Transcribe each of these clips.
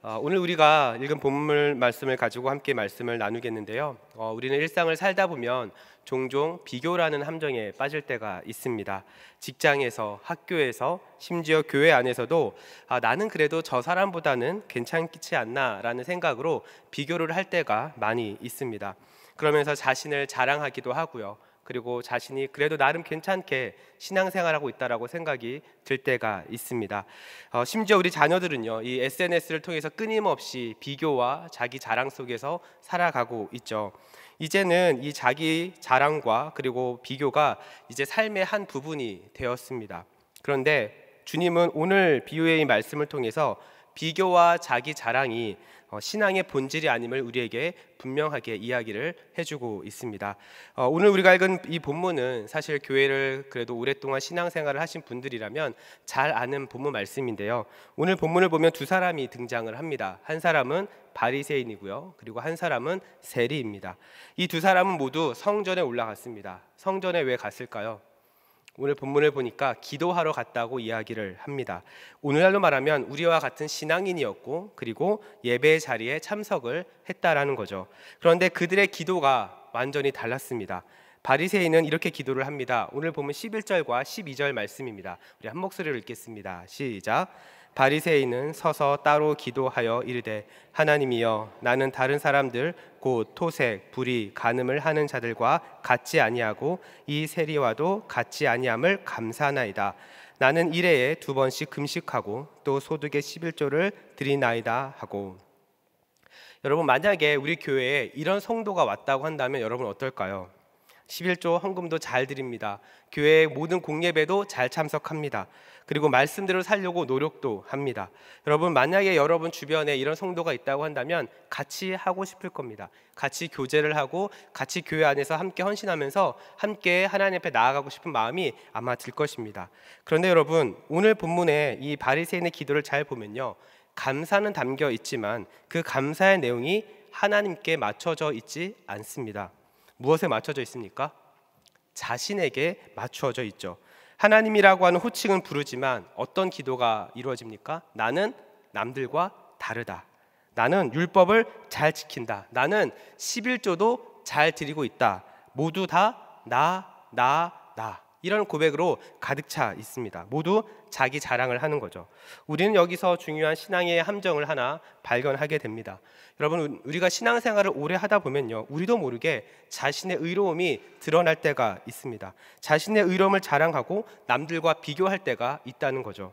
오늘 우리가 읽은 본문 말씀을 가지고 함께 말씀을 나누겠는데요. 우리는 일상을 살다 보면 종종 비교라는 함정에 빠질 때가 있습니다. 직장에서, 학교에서, 심지어 교회 안에서도 나는 그래도 저 사람보다는 괜찮지 않나라는 생각으로 비교를 할 때가 많이 있습니다. 그러면서 자신을 자랑하기도 하고요. 그리고 자신이 그래도 나름 괜찮게 신앙생활하고 있다라고 생각이 들 때가 있습니다. 심지어 우리 자녀들은요, 이 SNS를 통해서 끊임없이 비교와 자기 자랑 속에서 살아가고 있죠. 이제는 이 자기 자랑과 그리고 비교가 이제 삶의 한 부분이 되었습니다. 그런데 주님은 오늘 비유의 말씀을 통해서 비교와 자기 자랑이 신앙의 본질이 아님을 우리에게 분명하게 이야기를 해주고 있습니다. 오늘 우리가 읽은 이 본문은 사실 교회를 그래도 오랫동안 신앙생활을 하신 분들이라면 잘 아는 본문 말씀인데요. 오늘 본문을 보면 두 사람이 등장을 합니다. 한 사람은 바리새인이고요. 그리고 한 사람은 세리입니다. 이 두 사람은 모두 성전에 올라갔습니다. 성전에 왜 갔을까요? 오늘 본문을 보니까 기도하러 갔다고 이야기를 합니다. 오늘날로 말하면 우리와 같은 신앙인이었고 그리고 예배 자리에 참석을 했다라는 거죠. 그런데 그들의 기도가 완전히 달랐습니다. 바리새인은 이렇게 기도를 합니다. 오늘 보면 11절과 12절 말씀입니다. 우리 한 목소리로 읽겠습니다. 시작. 바리새인은 서서 따로 기도하여 이르되 하나님이여, 나는 다른 사람들 곧 토색, 불의, 간음을 하는 자들과 같지 아니하고 이 세리와도 같지 아니함을 감사하나이다. 나는 일해에 2번씩 금식하고 또 소득의 11조를 드리나이다 하고. 여러분, 만약에 우리 교회에 이런 성도가 왔다고 한다면 여러분 어떨까요? 11조 헌금도 잘 드립니다. 교회의 모든 공예배도 잘 참석합니다. 그리고 말씀대로 살려고 노력도 합니다. 여러분, 만약에 여러분 주변에 이런 성도가 있다고 한다면 같이 하고 싶을 겁니다. 같이 교제를 하고 같이 교회 안에서 함께 헌신하면서 함께 하나님 앞에 나아가고 싶은 마음이 아마 들 것입니다. 그런데 여러분, 오늘 본문에 이 바리새인의 기도를 잘 보면요, 감사는 담겨 있지만 그 감사의 내용이 하나님께 맞춰져 있지 않습니다. 무엇에 맞춰져 있습니까? 자신에게 맞춰져 있죠. 하나님이라고 하는 호칭은 부르지만 어떤 기도가 이루어집니까? 나는 남들과 다르다. 나는 율법을 잘 지킨다. 나는 11조도 잘 드리고 있다. 모두 다 나. 이런 고백으로 가득 차 있습니다. 모두 자기 자랑을 하는 거죠. 우리는 여기서 중요한 신앙의 함정을 하나 발견하게 됩니다. 여러분, 우리가 신앙생활을 오래 하다 보면요, 우리도 모르게 자신의 의로움이 드러날 때가 있습니다. 자신의 의로움을 자랑하고 남들과 비교할 때가 있다는 거죠.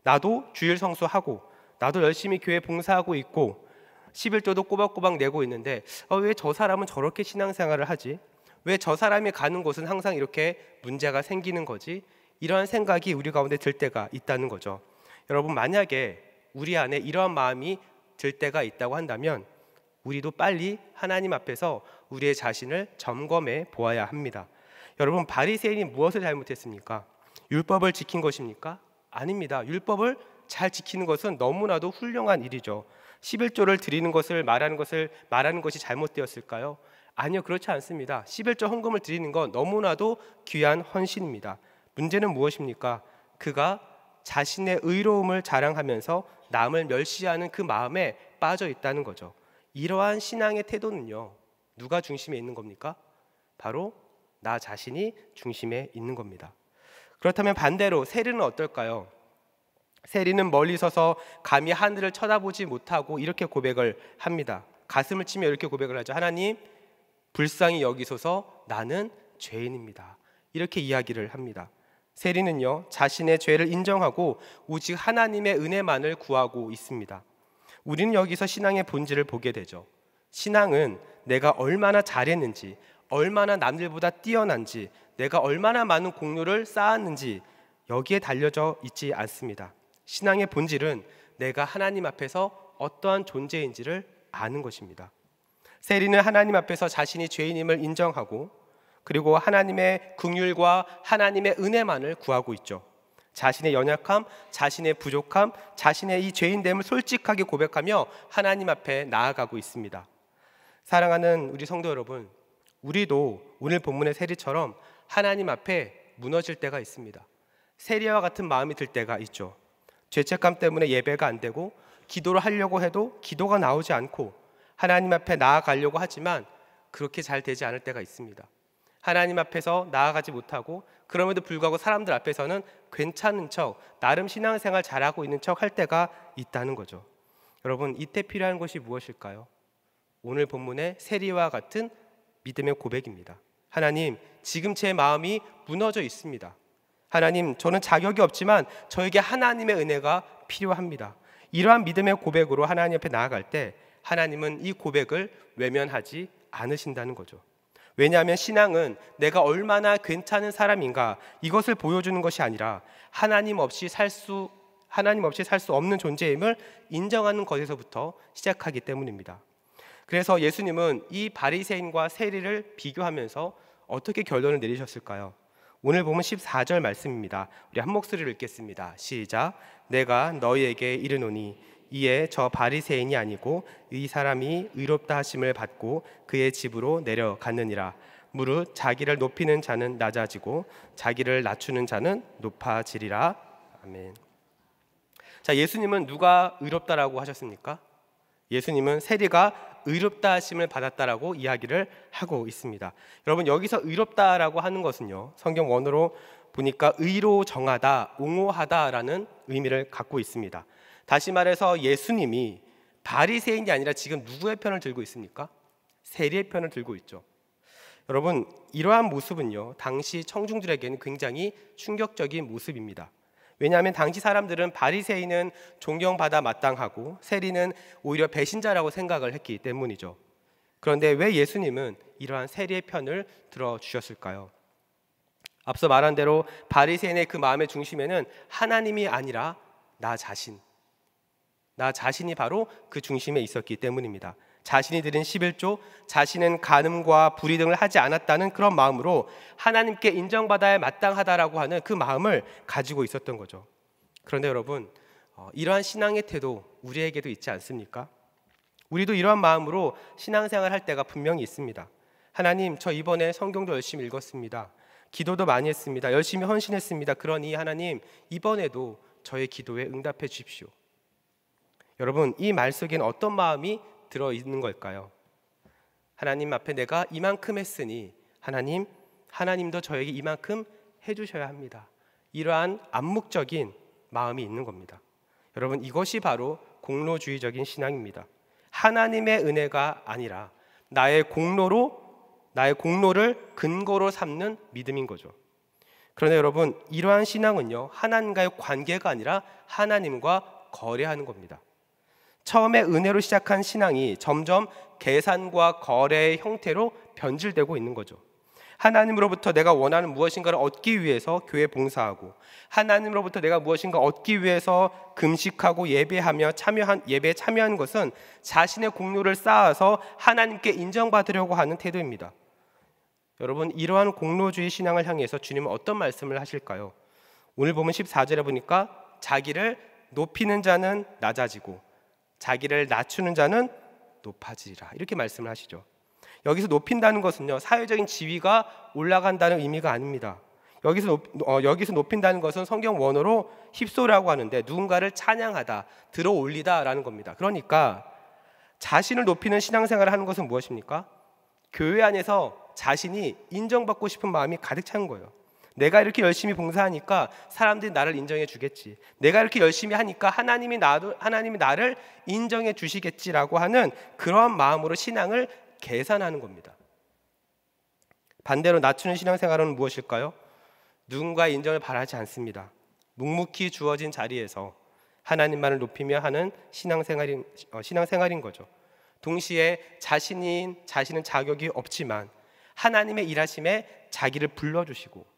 나도 주일 성수하고 나도 열심히 교회 봉사하고 있고 11조도 꼬박꼬박 내고 있는데 왜 저 사람은 저렇게 신앙생활을 하지? 왜 저 사람이 가는 곳은 항상 이렇게 문제가 생기는 거지? 이러한 생각이 우리 가운데 들 때가 있다는 거죠. 여러분, 만약에 우리 안에 이러한 마음이 들 때가 있다고 한다면 우리도 빨리 하나님 앞에서 우리의 자신을 점검해 보아야 합니다. 여러분, 바리새인이 무엇을 잘못했습니까? 율법을 지킨 것입니까? 아닙니다. 율법을 잘 지키는 것은 너무나도 훌륭한 일이죠. 11조를 드리는 것을 말하는 것이 잘못되었을까요? 아니요, 그렇지 않습니다. 11조 헌금을 드리는 건 너무나도 귀한 헌신입니다. 문제는 무엇입니까? 그가 자신의 의로움을 자랑하면서 남을 멸시하는 그 마음에 빠져 있다는 거죠. 이러한 신앙의 태도는요, 누가 중심에 있는 겁니까? 바로 나 자신이 중심에 있는 겁니다. 그렇다면 반대로 세리는 어떨까요? 세리는 멀리 서서 감히 하늘을 쳐다보지 못하고 이렇게 고백을 합니다. 가슴을 치며 이렇게 고백을 하죠. 하나님, 불쌍히 여기소서, 나는 죄인입니다. 이렇게 이야기를 합니다. 세리는요, 자신의 죄를 인정하고 오직 하나님의 은혜만을 구하고 있습니다. 우리는 여기서 신앙의 본질을 보게 되죠. 신앙은 내가 얼마나 잘했는지, 얼마나 남들보다 뛰어난지, 내가 얼마나 많은 공로를 쌓았는지 여기에 달려져 있지 않습니다. 신앙의 본질은 내가 하나님 앞에서 어떠한 존재인지를 아는 것입니다. 세리는 하나님 앞에서 자신이 죄인임을 인정하고 그리고 하나님의 긍휼과 하나님의 은혜만을 구하고 있죠. 자신의 연약함, 자신의 부족함, 자신의 이 죄인됨을 솔직하게 고백하며 하나님 앞에 나아가고 있습니다. 사랑하는 우리 성도 여러분, 우리도 오늘 본문의 세리처럼 하나님 앞에 무너질 때가 있습니다. 세리와 같은 마음이 들 때가 있죠. 죄책감 때문에 예배가 안 되고 기도를 하려고 해도 기도가 나오지 않고 하나님 앞에 나아가려고 하지만 그렇게 잘 되지 않을 때가 있습니다. 하나님 앞에서 나아가지 못하고 그럼에도 불구하고 사람들 앞에서는 괜찮은 척, 나름 신앙생활 잘하고 있는 척 할 때가 있다는 거죠. 여러분, 이때 필요한 것이 무엇일까요? 오늘 본문의 세리와 같은 믿음의 고백입니다. 하나님, 지금 제 마음이 무너져 있습니다. 하나님, 저는 자격이 없지만 저에게 하나님의 은혜가 필요합니다. 이러한 믿음의 고백으로 하나님 앞에 나아갈 때 하나님은 이 고백을 외면하지 않으신다는 거죠. 왜냐하면 신앙은 내가 얼마나 괜찮은 사람인가 이것을 보여주는 것이 아니라 하나님 없이 살 수 없는 존재임을 인정하는 것에서부터 시작하기 때문입니다. 그래서 예수님은 이 바리새인과 세리를 비교하면서 어떻게 결론을 내리셨을까요? 오늘 보면 14절 말씀입니다. 우리 한 목소리로 읽겠습니다. 시작. 내가 너희에게 이르노니 이에 저 바리새인이 아니고 이 사람이 의롭다 하심을 받고 그의 집으로 내려갔느니라. 무릇 자기를 높이는 자는 낮아지고 자기를 낮추는 자는 높아지리라. 아멘. 자, 예수님은 누가 의롭다라고 하셨습니까? 예수님은 세리가 의롭다 하심을 받았다라고 이야기를 하고 있습니다. 여러분, 여기서 의롭다라고 하는 것은요, 성경 원어로 보니까 의로 정하다, 옹호하다라는 의미를 갖고 있습니다. 다시 말해서 예수님이 바리새인이 아니라 지금 누구의 편을 들고 있습니까? 세리의 편을 들고 있죠. 여러분, 이러한 모습은요, 당시 청중들에게는 굉장히 충격적인 모습입니다. 왜냐하면 당시 사람들은 바리새인은 존경받아 마땅하고 세리는 오히려 배신자라고 생각을 했기 때문이죠. 그런데 왜 예수님은 이러한 세리의 편을 들어주셨을까요? 앞서 말한 대로 바리새인의 그 마음의 중심에는 하나님이 아니라 나 자신이 바로 그 중심에 있었기 때문입니다. 자신이 드린 11조, 자신은 간음과 불의 등을 하지 않았다는 그런 마음으로 하나님께 인정받아야 마땅하다라고 하는 그 마음을 가지고 있었던 거죠. 그런데 여러분, 이러한 신앙의 태도 우리에게도 있지 않습니까? 우리도 이러한 마음으로 신앙생활 할 때가 분명히 있습니다. 하나님, 저 이번에 성경도 열심히 읽었습니다. 기도도 많이 했습니다. 열심히 헌신했습니다. 그러니 하나님, 이번에도 저의 기도에 응답해 주십시오. 여러분, 이 말 속에는 어떤 마음이 들어있는 걸까요? 하나님 앞에 내가 이만큼 했으니 하나님도 저에게 이만큼 해주셔야 합니다. 이러한 암묵적인 마음이 있는 겁니다. 여러분, 이것이 바로 공로주의적인 신앙입니다. 하나님의 은혜가 아니라 나의 공로를 근거로 삼는 믿음인 거죠. 그런데 여러분, 이러한 신앙은요, 하나님과의 관계가 아니라 하나님과 거래하는 겁니다. 처음에 은혜로 시작한 신앙이 점점 계산과 거래의 형태로 변질되고 있는 거죠. 하나님으로부터 내가 원하는 무엇인가를 얻기 위해서 교회 봉사하고, 하나님으로부터 내가 무엇인가 얻기 위해서 금식하고 예배에 참여한 것은 자신의 공로를 쌓아서 하나님께 인정받으려고 하는 태도입니다. 여러분, 이러한 공로주의 신앙을 향해서 주님은 어떤 말씀을 하실까요? 오늘 보면 14절에 보니까 자기를 높이는 자는 낮아지고 자기를 낮추는 자는 높아지리라, 이렇게 말씀을 하시죠. 여기서 높인다는 것은요, 사회적인 지위가 올라간다는 의미가 아닙니다. 여기서 높인다는 것은 성경 원어로 힙소라고 하는데 누군가를 찬양하다, 들어올리다라는 겁니다. 그러니까 자신을 높이는 신앙생활을 하는 것은 무엇입니까? 교회 안에서 자신이 인정받고 싶은 마음이 가득 찬 거예요. 내가 이렇게 열심히 봉사하니까 사람들이 나를 인정해 주겠지. 내가 이렇게 열심히 하니까 하나님이 나를 인정해 주시겠지라고 하는 그러한 마음으로 신앙을 계산하는 겁니다. 반대로 낮추는 신앙생활은 무엇일까요? 누군가의 인정을 바라지 않습니다. 묵묵히 주어진 자리에서 하나님만을 높이며 하는 신앙생활인 거죠. 동시에 자신은 자격이 없지만 하나님의 일하심에 자기를 불러주시고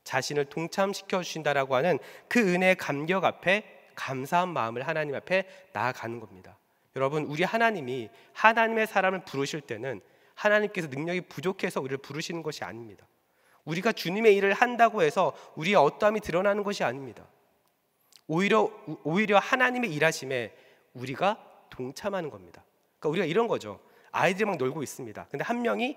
자신을 동참시켜 주신다라고 하는 그 은혜의 감격 앞에 감사한 마음을 하나님 앞에 나아가는 겁니다. 여러분, 우리 하나님이 하나님의 사람을 부르실 때는 하나님께서 능력이 부족해서 우리를 부르시는 것이 아닙니다. 우리가 주님의 일을 한다고 해서 우리의 어떠함이 드러나는 것이 아닙니다. 오히려 하나님의 일하심에 우리가 동참하는 겁니다. 그러니까 우리가 이런 거죠. 아이들이 막 놀고 있습니다. 근데 한 명이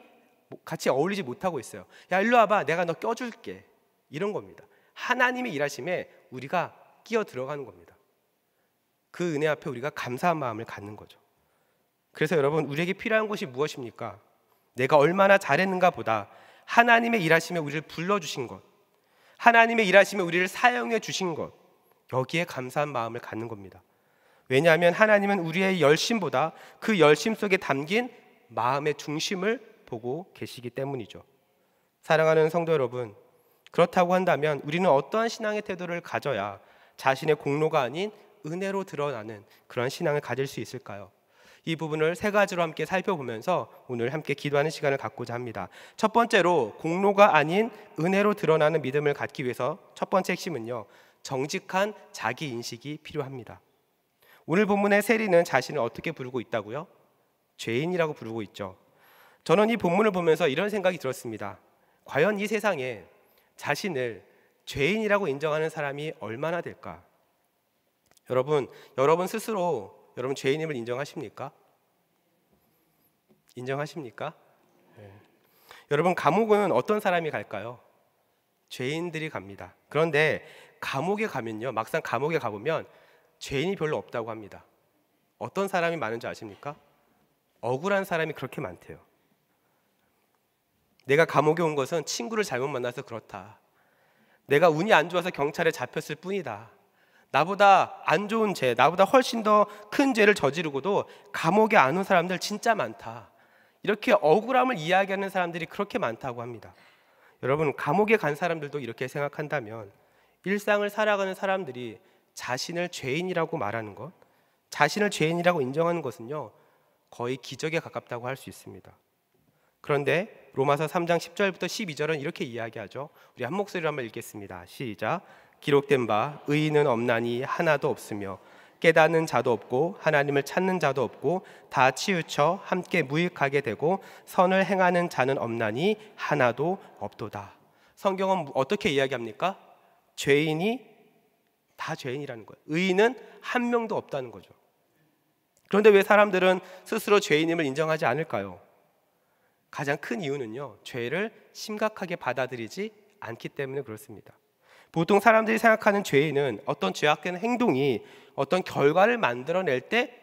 같이 어울리지 못하고 있어요. 야, 일로 와봐, 내가 너 껴줄게, 이런 겁니다. 하나님의 일하심에 우리가 끼어 들어가는 겁니다. 그 은혜 앞에 우리가 감사한 마음을 갖는 거죠. 그래서 여러분, 우리에게 필요한 것이 무엇입니까? 내가 얼마나 잘했는가 보다 하나님의 일하심에 우리를 불러주신 것, 하나님의 일하심에 우리를 사용해 주신 것, 여기에 감사한 마음을 갖는 겁니다. 왜냐하면 하나님은 우리의 열심보다 그 열심 속에 담긴 마음의 중심을 보고 계시기 때문이죠. 사랑하는 성도 여러분, 그렇다고 한다면 우리는 어떠한 신앙의 태도를 가져야 자신의 공로가 아닌 은혜로 드러나는 그런 신앙을 가질 수 있을까요? 이 부분을 세 가지로 함께 살펴보면서 오늘 함께 기도하는 시간을 갖고자 합니다. 첫 번째로, 공로가 아닌 은혜로 드러나는 믿음을 갖기 위해서 첫 번째 핵심은요, 정직한 자기 인식이 필요합니다. 오늘 본문의 세리는 자신을 어떻게 부르고 있다고요? 죄인이라고 부르고 있죠. 저는 이 본문을 보면서 이런 생각이 들었습니다. 과연 이 세상에 자신을 죄인이라고 인정하는 사람이 얼마나 될까? 여러분 스스로 여러분 죄인임을 인정하십니까? 인정하십니까? 네. 여러분, 감옥은 어떤 사람이 갈까요? 죄인들이 갑니다. 그런데 감옥에 가면요, 막상 감옥에 가보면 죄인이 별로 없다고 합니다. 어떤 사람이 많은 줄 아십니까? 억울한 사람이 그렇게 많대요. 내가 감옥에 온 것은 친구를 잘못 만나서 그렇다. 내가 운이 안 좋아서 경찰에 잡혔을 뿐이다. 나보다 안 좋은 죄, 나보다 훨씬 더 큰 죄를 저지르고도 감옥에 안 온 사람들 진짜 많다. 이렇게 억울함을 이야기하는 사람들이 그렇게 많다고 합니다. 여러분, 감옥에 간 사람들도 이렇게 생각한다면 일상을 살아가는 사람들이 자신을 죄인이라고 말하는 것, 자신을 죄인이라고 인정하는 것은요, 거의 기적에 가깝다고 할 수 있습니다. 그런데 로마서 3장 10절부터 12절은 이렇게 이야기하죠. 우리 한 목소리로 한번 읽겠습니다. 시작. 기록된 바 의인은 없나니 하나도 없으며 깨닫는 자도 없고 하나님을 찾는 자도 없고 다 치우쳐 함께 무익하게 되고 선을 행하는 자는 없나니 하나도 없도다. 성경은 어떻게 이야기합니까? 죄인이 다 죄인이라는 거예요. 의인은 한 명도 없다는 거죠. 그런데 왜 사람들은 스스로 죄인임을 인정하지 않을까요? 가장 큰 이유는요, 죄를 심각하게 받아들이지 않기 때문에 그렇습니다. 보통 사람들이 생각하는 죄인은 어떤 죄악된 행동이 어떤 결과를 만들어낼 때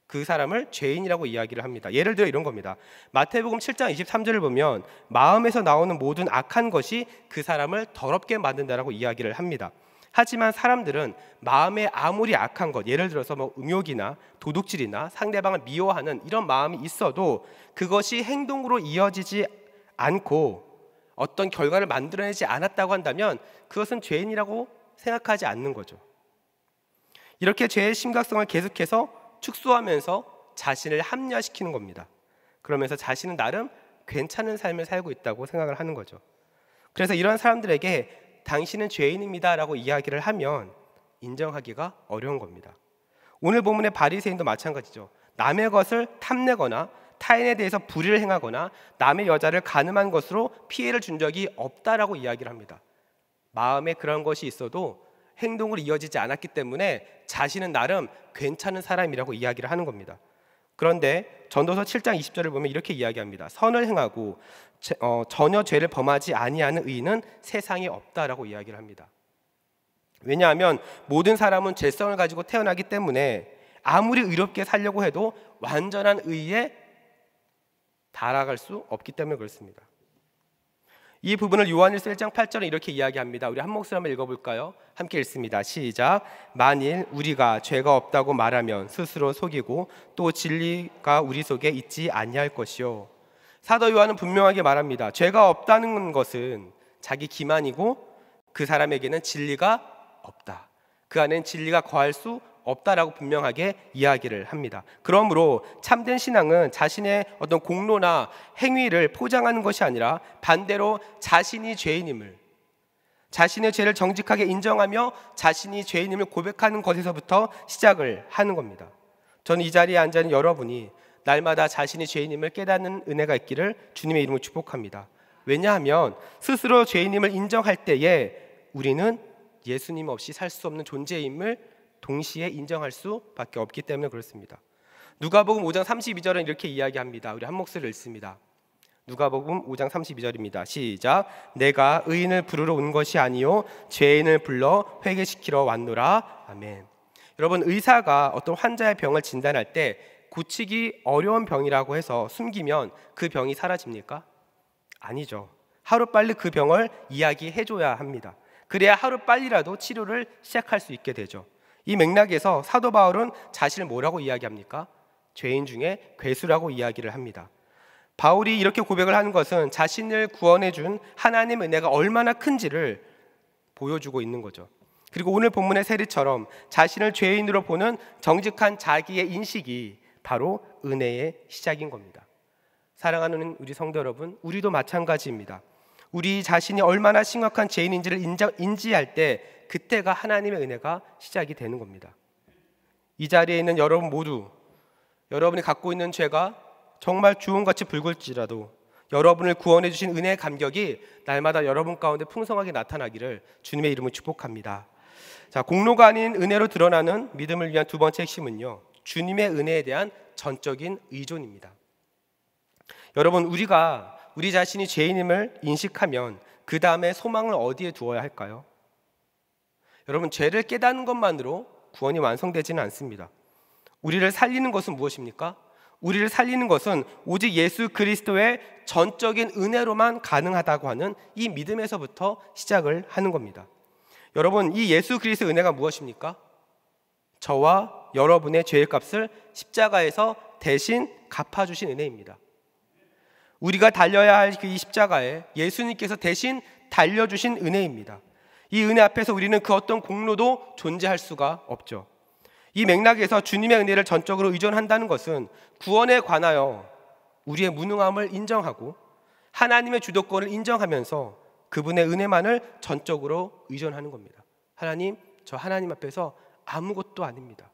그 사람을 죄인이라고 이야기를 합니다. 예를 들어 이런 겁니다. 마태복음 7장 23절을 보면 마음에서 나오는 모든 악한 것이 그 사람을 더럽게 만든다라고 이야기를 합니다. 하지만 사람들은 마음에 아무리 악한 것, 예를 들어서 음욕이나 도둑질이나 상대방을 미워하는 이런 마음이 있어도 그것이 행동으로 이어지지 않고 어떤 결과를 만들어내지 않았다고 한다면 그것은 죄인이라고 생각하지 않는 거죠. 이렇게 죄의 심각성을 계속해서 축소하면서 자신을 합리화시키는 겁니다. 그러면서 자신은 나름 괜찮은 삶을 살고 있다고 생각을 하는 거죠. 그래서 이런 사람들에게 당신은 죄인입니다 라고 이야기를 하면 인정하기가 어려운 겁니다. 오늘 본문의 바리새인도 마찬가지죠. 남의 것을 탐내거나 타인에 대해서 불의를 행하거나 남의 여자를 간음한 것으로 피해를 준 적이 없다라고 이야기를 합니다. 마음에 그런 것이 있어도 행동으로 이어지지 않았기 때문에 자신은 나름 괜찮은 사람이라고 이야기를 하는 겁니다. 그런데 전도서 7장 20절을 보면 이렇게 이야기합니다. 선을 행하고 전혀 죄를 범하지 아니하는 의인은 세상에 없다라고 이야기를 합니다. 왜냐하면 모든 사람은 죄성을 가지고 태어나기 때문에 아무리 의롭게 살려고 해도 완전한 의에 달아갈 수 없기 때문에 그렇습니다. 이 부분을 요한일서 1장 8절은 이렇게 이야기합니다. 우리 한 목소리 한번 읽어볼까요? 함께 읽습니다. 시작. 만일 우리가 죄가 없다고 말하면 스스로 속이고 또 진리가 우리 속에 있지 아니할 것이요. 사도 요한은 분명하게 말합니다. 죄가 없다는 것은 자기 기만이고 그 사람에게는 진리가 없다. 그 안엔 진리가 거할 수 없다라고 분명하게 이야기를 합니다. 그러므로 참된 신앙은 자신의 어떤 공로나 행위를 포장하는 것이 아니라 반대로 자신이 죄인임을, 자신의 죄를 정직하게 인정하며 자신이 죄인임을 고백하는 것에서부터 시작을 하는 겁니다. 저는 이 자리에 앉아 있는 여러분이 날마다 자신이 죄인임을 깨닫는 은혜가 있기를 주님의 이름으로 축복합니다. 왜냐하면 스스로 죄인임을 인정할 때에 우리는 예수님 없이 살 수 없는 존재임을 동시에 인정할 수밖에 없기 때문에 그렇습니다. 누가복음 5장 32절은 이렇게 이야기합니다. 우리 한 목소리를 읽습니다. 누가복음 5장 32절입니다. 시작. 내가 의인을 부르러 온 것이 아니요 죄인을 불러 회개시키러 왔노라. 아멘. 여러분, 의사가 어떤 환자의 병을 진단할 때 고치기 어려운 병이라고 해서 숨기면 그 병이 사라집니까? 아니죠. 하루빨리 그 병을 이야기해줘야 합니다. 그래야 하루빨리라도 치료를 시작할 수 있게 되죠. 이 맥락에서 사도 바울은 자신을 뭐라고 이야기합니까? 죄인 중에 괴수라고 이야기를 합니다. 바울이 이렇게 고백을 하는 것은 자신을 구원해 준 하나님의 은혜가 얼마나 큰지를 보여주고 있는 거죠. 그리고 오늘 본문의 세리처럼 자신을 죄인으로 보는 정직한 자기의 인식이 바로 은혜의 시작인 겁니다. 사랑하는 우리 성도 여러분, 우리도 마찬가지입니다. 우리 자신이 얼마나 심각한 죄인인지를 인지할 때 그때가 하나님의 은혜가 시작이 되는 겁니다. 이 자리에 있는 여러분 모두, 여러분이 갖고 있는 죄가 정말 주홍같이 붉을지라도 여러분을 구원해 주신 은혜의 감격이 날마다 여러분 가운데 풍성하게 나타나기를 주님의 이름으로 축복합니다. 자, 공로가 아닌 은혜로 드러나는 믿음을 위한 두 번째 핵심은요, 주님의 은혜에 대한 전적인 의존입니다. 여러분, 우리가 우리 자신이 죄인임을 인식하면 그 다음에 소망을 어디에 두어야 할까요? 여러분, 죄를 깨닫는 것만으로 구원이 완성되지는 않습니다. 우리를 살리는 것은 무엇입니까? 우리를 살리는 것은 오직 예수 그리스도의 전적인 은혜로만 가능하다고 하는 이 믿음에서부터 시작을 하는 겁니다. 여러분, 이 예수 그리스도의 은혜가 무엇입니까? 저와 여러분의 죄의 값을 십자가에서 대신 갚아주신 은혜입니다. 우리가 달려야 할 그 이 십자가에 예수님께서 대신 달려주신 은혜입니다. 이 은혜 앞에서 우리는 그 어떤 공로도 존재할 수가 없죠. 이 맥락에서 주님의 은혜를 전적으로 의존한다는 것은 구원에 관하여 우리의 무능함을 인정하고 하나님의 주도권을 인정하면서 그분의 은혜만을 전적으로 의존하는 겁니다. 하나님, 저 하나님 앞에서 아무것도 아닙니다.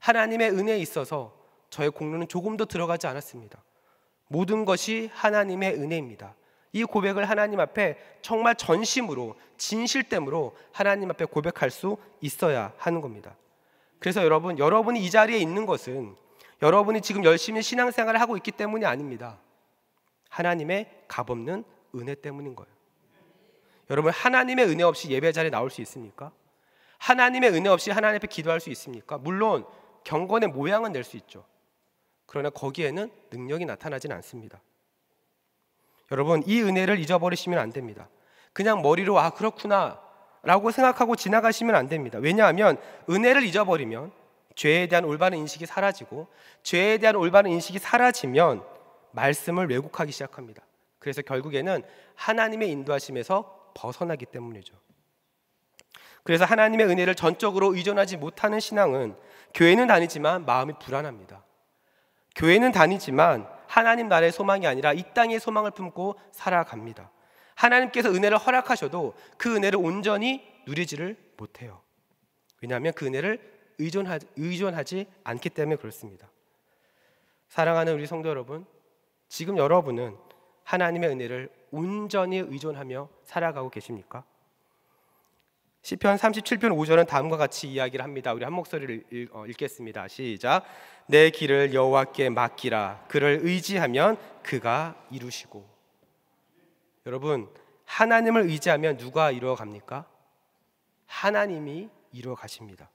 하나님의 은혜에 있어서 저의 공로는 조금도 들어가지 않았습니다. 모든 것이 하나님의 은혜입니다. 이 고백을 하나님 앞에 정말 전심으로, 진실됨으로 하나님 앞에 고백할 수 있어야 하는 겁니다. 그래서 여러분이 이 자리에 있는 것은 여러분이 지금 열심히 신앙생활을 하고 있기 때문이 아닙니다. 하나님의 값없는 은혜 때문인 거예요. 여러분, 하나님의 은혜 없이 예배 자리에 나올 수 있습니까? 하나님의 은혜 없이 하나님 앞에 기도할 수 있습니까? 물론 경건의 모양은 낼 수 있죠. 그러나 거기에는 능력이 나타나지는 않습니다. 여러분, 이 은혜를 잊어버리시면 안 됩니다. 그냥 머리로 아 그렇구나 라고 생각하고 지나가시면 안 됩니다. 왜냐하면 은혜를 잊어버리면 죄에 대한 올바른 인식이 사라지고, 죄에 대한 올바른 인식이 사라지면 말씀을 왜곡하기 시작합니다. 그래서 결국에는 하나님의 인도하심에서 벗어나기 때문이죠. 그래서 하나님의 은혜를 전적으로 의존하지 못하는 신앙은 교회는 다니지만 마음이 불안합니다. 교회는 다니지만 하나님 나라의 소망이 아니라 이 땅의 소망을 품고 살아갑니다. 하나님께서 은혜를 허락하셔도 그 은혜를 온전히 누리지를 못해요. 왜냐하면 그 은혜를 의존하지 않기 때문에 그렇습니다. 사랑하는 우리 성도 여러분, 지금 여러분은 하나님의 은혜를 온전히 의존하며 살아가고 계십니까? 시편 37편 5절은 다음과 같이 이야기를 합니다. 우리 한 목소리를 읽겠습니다. 시작. 내 길을 여호와께 맡기라. 그를 의지하면 그가 이루시고. 여러분, 하나님을 의지하면 누가 이루어 갑니까? 하나님이 이루어 가십니다.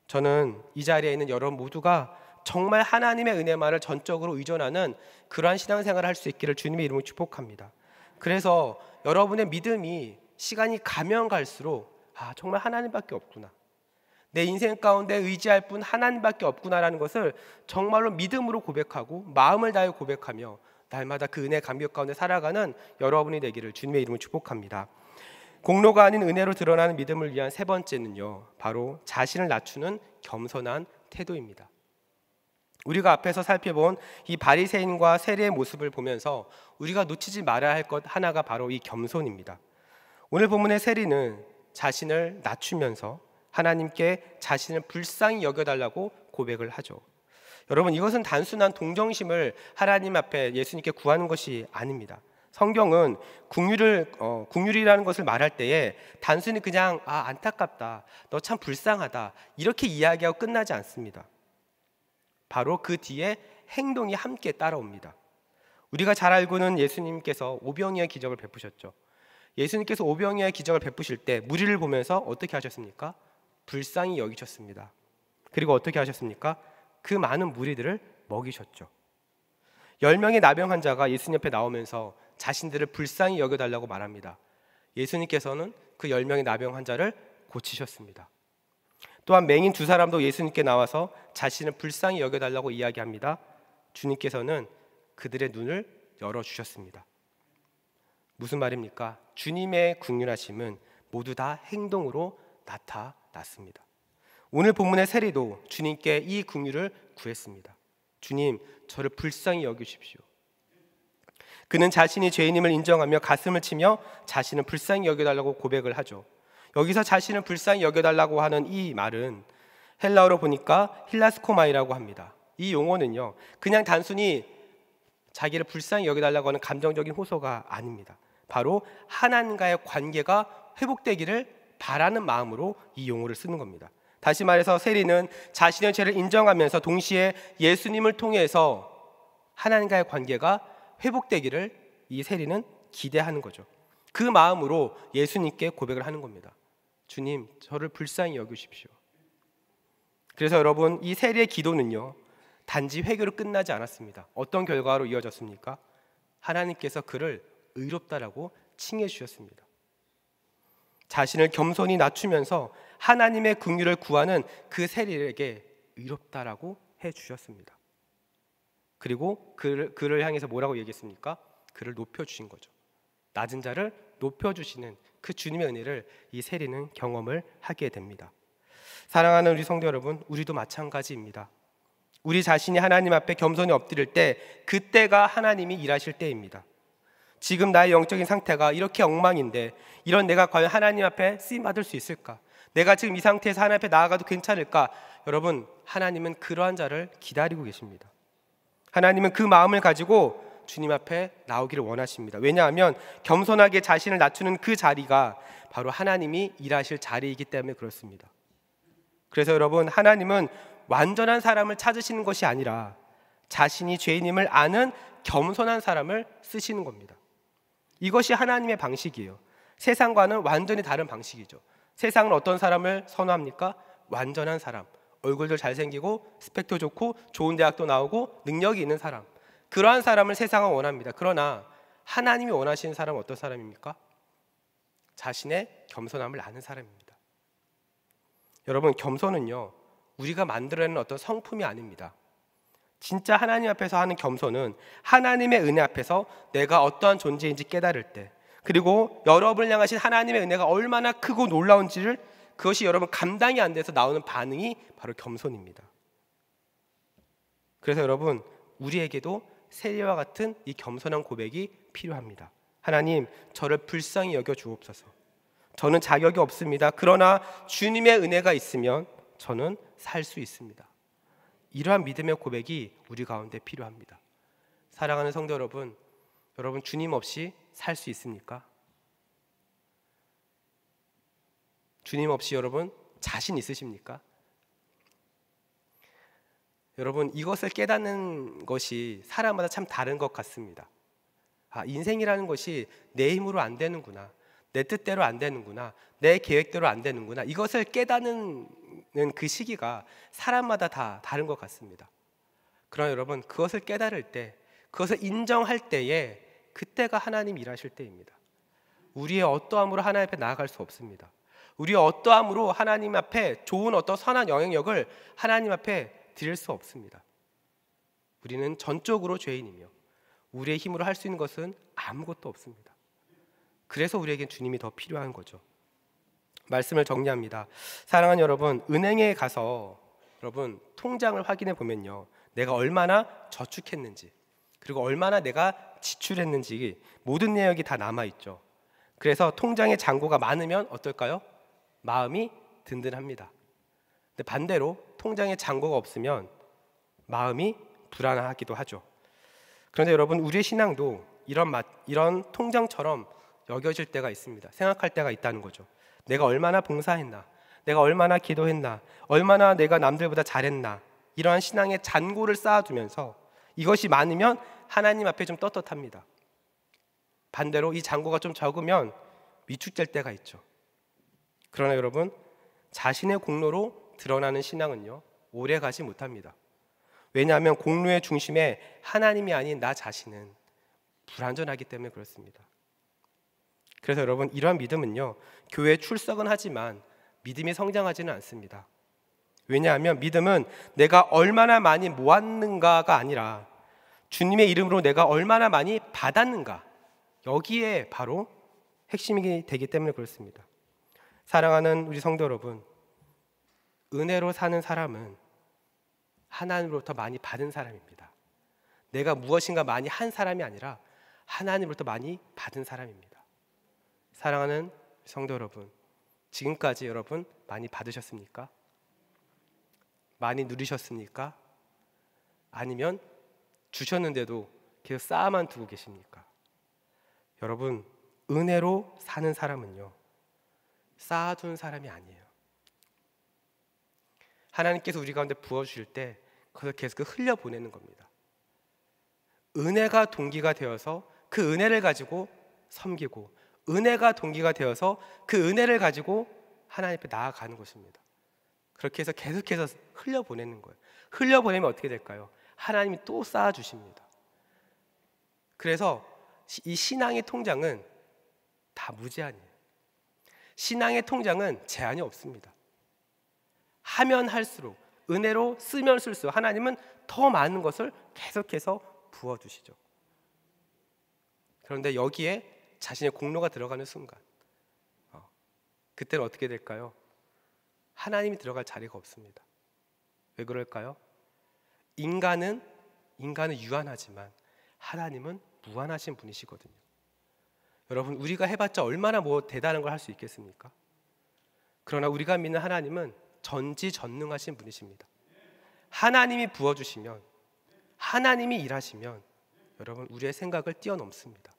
저는 이 자리에 있는 여러분 모두가 정말 하나님의 은혜만을 전적으로 의존하는 그러한 신앙생활을 할 수 있기를 주님의 이름으로 축복합니다. 그래서 여러분의 믿음이 시간이 가면 갈수록 아, 정말 하나님밖에 없구나, 내 인생 가운데 의지할 분 하나님밖에 없구나라는 것을 정말로 믿음으로 고백하고 마음을 다해 고백하며 날마다 그 은혜 감격 가운데 살아가는 여러분이 되기를 주님의 이름으로 축복합니다. 공로가 아닌 은혜로 드러나는 믿음을 위한 세 번째는요, 바로 자신을 낮추는 겸손한 태도입니다. 우리가 앞에서 살펴본 이 바리새인과 세리의 모습을 보면서 우리가 놓치지 말아야 할 것 하나가 바로 이 겸손입니다. 오늘 본문의 세리는 자신을 낮추면서 하나님께 자신을 불쌍히 여겨달라고 고백을 하죠. 여러분, 이것은 단순한 동정심을 하나님 앞에 예수님께 구하는 것이 아닙니다. 성경은 국률이라는 것을 말할 때에 단순히 그냥 안타깝다, 너 참 불쌍하다 이렇게 이야기하고 끝나지 않습니다. 바로 그 뒤에 행동이 함께 따라옵니다. 우리가 잘 알고는 예수님께서 오병이어의 기적을 베푸셨죠. 예수님께서 오병이어의 기적을 베푸실 때 무리를 보면서 어떻게 하셨습니까? 불쌍히 여기셨습니다. 그리고 어떻게 하셨습니까? 그 많은 무리들을 먹이셨죠. 10명의 나병 환자가 예수님 옆에 나오면서 자신들을 불쌍히 여겨달라고 말합니다. 예수님께서는 그 10명의 나병 환자를 고치셨습니다. 또한 맹인 2사람도 예수님께 나와서 자신을 불쌍히 여겨달라고 이야기합니다. 주님께서는 그들의 눈을 열어주셨습니다. 무슨 말입니까? 주님의 긍휼하심은 모두 다 행동으로 나타났습니다. 오늘 본문의 세리도 주님께 이 긍휼을 구했습니다. 주님, 저를 불쌍히 여기십시오. 그는 자신이 죄인임을 인정하며 가슴을 치며 자신을 불쌍히 여겨달라고 고백을 하죠. 여기서 자신을 불쌍히 여겨달라고 하는 이 말은 헬라어로 보니까 힐라스코마이라고 합니다. 이 용어는요, 그냥 단순히 자기를 불쌍히 여겨달라고 하는 감정적인 호소가 아닙니다. 바로 하나님과의 관계가 회복되기를 바라는 마음으로 이 용어를 쓰는 겁니다. 다시 말해서 세리는 자신의 죄를 인정하면서 동시에 예수님을 통해서 하나님과의 관계가 회복되기를 이 세리는 기대하는 거죠. 그 마음으로 예수님께 고백을 하는 겁니다. 주님, 저를 불쌍히 여기십시오. 그래서 여러분, 이 세리의 기도는요, 단지 회개로 끝나지 않았습니다. 어떤 결과로 이어졌습니까? 하나님께서 그를 의롭다라고 칭해 주셨습니다. 자신을 겸손히 낮추면서 하나님의 긍휼을 구하는 그 세리에게 의롭다라고 해 주셨습니다. 그리고 그를 향해서 뭐라고 얘기했습니까? 그를 높여주신 거죠. 낮은 자를 높여주시는 그 주님의 은혜를 이 세리는 경험을 하게 됩니다. 사랑하는 우리 성도 여러분, 우리도 마찬가지입니다. 우리 자신이 하나님 앞에 겸손히 엎드릴 때, 그때가 하나님이 일하실 때입니다. 지금 나의 영적인 상태가 이렇게 엉망인데 이런 내가 과연 하나님 앞에 쓰임받을 수 있을까? 내가 지금 이 상태에서 하나님 앞에 나아가도 괜찮을까? 여러분, 하나님은 그러한 자를 기다리고 계십니다. 하나님은 그 마음을 가지고 주님 앞에 나오기를 원하십니다. 왜냐하면 겸손하게 자신을 낮추는 그 자리가 바로 하나님이 일하실 자리이기 때문에 그렇습니다. 그래서 여러분, 하나님은 완전한 사람을 찾으시는 것이 아니라 자신이 죄인임을 아는 겸손한 사람을 쓰시는 겁니다. 이것이 하나님의 방식이에요. 세상과는 완전히 다른 방식이죠. 세상은 어떤 사람을 선호합니까? 완전한 사람, 얼굴도 잘생기고 스펙도 좋고 좋은 대학도 나오고 능력이 있는 사람, 그러한 사람을 세상은 원합니다. 그러나 하나님이 원하시는 사람은 어떤 사람입니까? 자신의 겸손함을 아는 사람입니다. 여러분, 겸손은요, 우리가 만들어내는 어떤 성품이 아닙니다. 진짜 하나님 앞에서 하는 겸손은 하나님의 은혜 앞에서 내가 어떠한 존재인지 깨달을 때, 그리고 여러분을 향하신 하나님의 은혜가 얼마나 크고 놀라운지를, 그것이 여러분 감당이 안 돼서 나오는 반응이 바로 겸손입니다. 그래서 여러분, 우리에게도 세리와 같은 이 겸손한 고백이 필요합니다. 하나님, 저를 불쌍히 여겨 주옵소서. 저는 자격이 없습니다. 그러나 주님의 은혜가 있으면 저는 살 수 있습니다. 이러한 믿음의 고백이 우리 가운데 필요합니다. 사랑하는 성도 여러분, 여러분 주님 없이 살 수 있습니까? 주님 없이 여러분 자신 있으십니까? 여러분, 이것을 깨닫는 것이 사람마다 참 다른 것 같습니다. 인생이라는 것이 내 힘으로 안 되는구나, 내 뜻대로 안 되는구나, 내 계획대로 안 되는구나, 이것을 깨닫는 그 시기가 사람마다 다 다른 것 같습니다. 그러나 여러분, 그것을 깨달을 때, 그것을 인정할 때에, 그때가 하나님 일하실 때입니다. 우리의 어떠함으로 하나님 앞에 나아갈 수 없습니다. 우리의 어떠함으로 하나님 앞에 좋은 어떤 선한 영향력을 하나님 앞에 드릴 수 없습니다. 우리는 전적으로 죄인이며 우리의 힘으로 할 수 있는 것은 아무것도 없습니다. 그래서 우리에겐 주님이 더 필요한 거죠. 말씀을 정리합니다. 사랑하는 여러분, 은행에 가서 여러분 통장을 확인해 보면요, 내가 얼마나 저축했는지, 그리고 얼마나 내가 지출했는지 모든 내역이 다 남아있죠. 그래서 통장에 잔고가 많으면 어떨까요? 마음이 든든합니다. 근데 반대로 통장에 잔고가 없으면 마음이 불안하기도 하죠. 그런데 여러분, 우리의 신앙도 이런 통장처럼 여겨질 때가 있습니다. 생각할 때가 있다는 거죠. 내가 얼마나 봉사했나, 내가 얼마나 기도했나, 얼마나 내가 남들보다 잘했나, 이러한 신앙의 잔고를 쌓아두면서 이것이 많으면 하나님 앞에 좀 떳떳합니다. 반대로 이 잔고가 좀 적으면 위축될 때가 있죠. 그러나 여러분, 자신의 공로로 드러나는 신앙은요, 오래 가지 못합니다. 왜냐하면 공로의 중심에 하나님이 아닌 나 자신은 불완전하기 때문에 그렇습니다. 그래서 여러분, 이러한 믿음은요, 교회에 출석은 하지만 믿음이 성장하지는 않습니다. 왜냐하면 믿음은 내가 얼마나 많이 모았는가가 아니라 주님의 이름으로 내가 얼마나 많이 받았는가, 여기에 바로 핵심이 되기 때문에 그렇습니다. 사랑하는 우리 성도 여러분, 은혜로 사는 사람은 하나님으로부터 많이 받은 사람입니다. 내가 무엇인가 많이 한 사람이 아니라 하나님으로부터 많이 받은 사람입니다. 사랑하는 성도 여러분, 지금까지 여러분 많이 받으셨습니까? 많이 누리셨습니까? 아니면 주셨는데도 계속 쌓아만 두고 계십니까? 여러분, 은혜로 사는 사람은요, 쌓아둔 사람이 아니에요. 하나님께서 우리 가운데 부어주실 때 그것을 계속 흘려보내는 겁니다. 은혜가 동기가 되어서 그 은혜를 가지고 섬기고, 은혜가 동기가 되어서 그 은혜를 가지고 하나님 앞에 나아가는 것입니다. 그렇게 해서 계속해서 흘려보내는 거예요. 흘려보내면 어떻게 될까요? 하나님이 또 쌓아주십니다. 그래서 이 신앙의 통장은 다 무제한이에요. 신앙의 통장은 제한이 없습니다. 하면 할수록, 은혜로 쓰면 쓸수록 하나님은 더 많은 것을 계속해서 부어주시죠. 그런데 여기에 자신의 공로가 들어가는 순간, 그때는 어떻게 될까요? 하나님이 들어갈 자리가 없습니다. 왜 그럴까요? 인간은 유한하지만 하나님은 무한하신 분이시거든요. 여러분, 우리가 해봤자 얼마나 대단한 걸 할 수 있겠습니까? 그러나 우리가 믿는 하나님은 전지전능하신 분이십니다. 하나님이 부어주시면, 하나님이 일하시면 여러분, 우리의 생각을 뛰어넘습니다.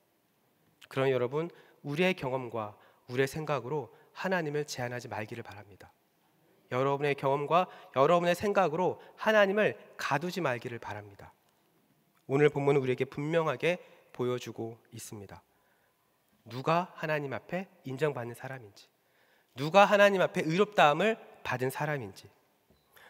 그러니 여러분, 우리의 경험과 우리의 생각으로 하나님을 제한하지 말기를 바랍니다. 여러분의 경험과 여러분의 생각으로 하나님을 가두지 말기를 바랍니다. 오늘 본문은 우리에게 분명하게 보여주고 있습니다. 누가 하나님 앞에 인정받는 사람인지, 누가 하나님 앞에 의롭다함을 받은 사람인지,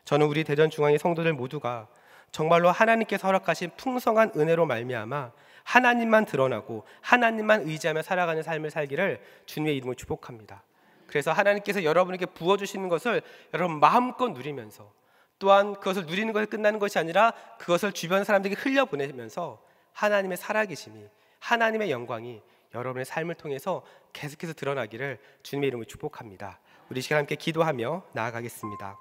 저는 우리 대전중앙의 성도들 모두가 정말로 하나님께서 허락하신 풍성한 은혜로 말미암아 하나님만 드러나고 하나님만 의지하며 살아가는 삶을 살기를 주님의 이름으로 축복합니다. 그래서 하나님께서 여러분에게 부어주시는 것을 여러분 마음껏 누리면서, 또한 그것을 누리는 것에 끝나는 것이 아니라 그것을 주변 사람들에게 흘려보내면서 하나님의 살아계심이, 하나님의 영광이 여러분의 삶을 통해서 계속해서 드러나기를 주님의 이름으로 축복합니다. 우리 시간 함께 기도하며 나아가겠습니다.